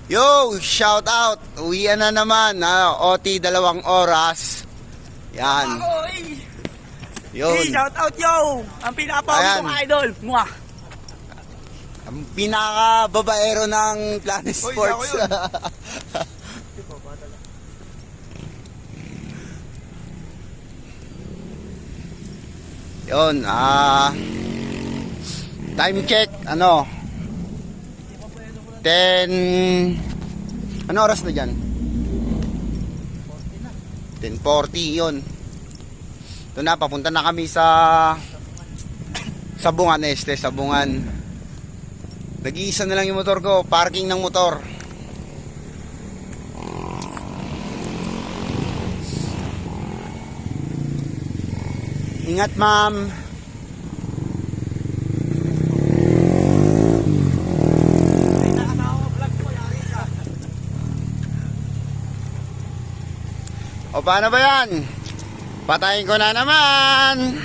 Yo, shout out. Uwian na naman. OT 2 oras. Yan. Yun. Shout out yo. Ang pinapawag kong idol. Mwah. Ang pinaka-babaero ng Planet Sports. Yun, time check, 10, ano oras na dyan? 10:40, yun. Ito na, papunta na kami sa Sabungan, Sabungan. Nag-iisa na lang yung motor ko, parking ng motor. Ingat, ma'am. O paano ba yan? Patayin ko na naman.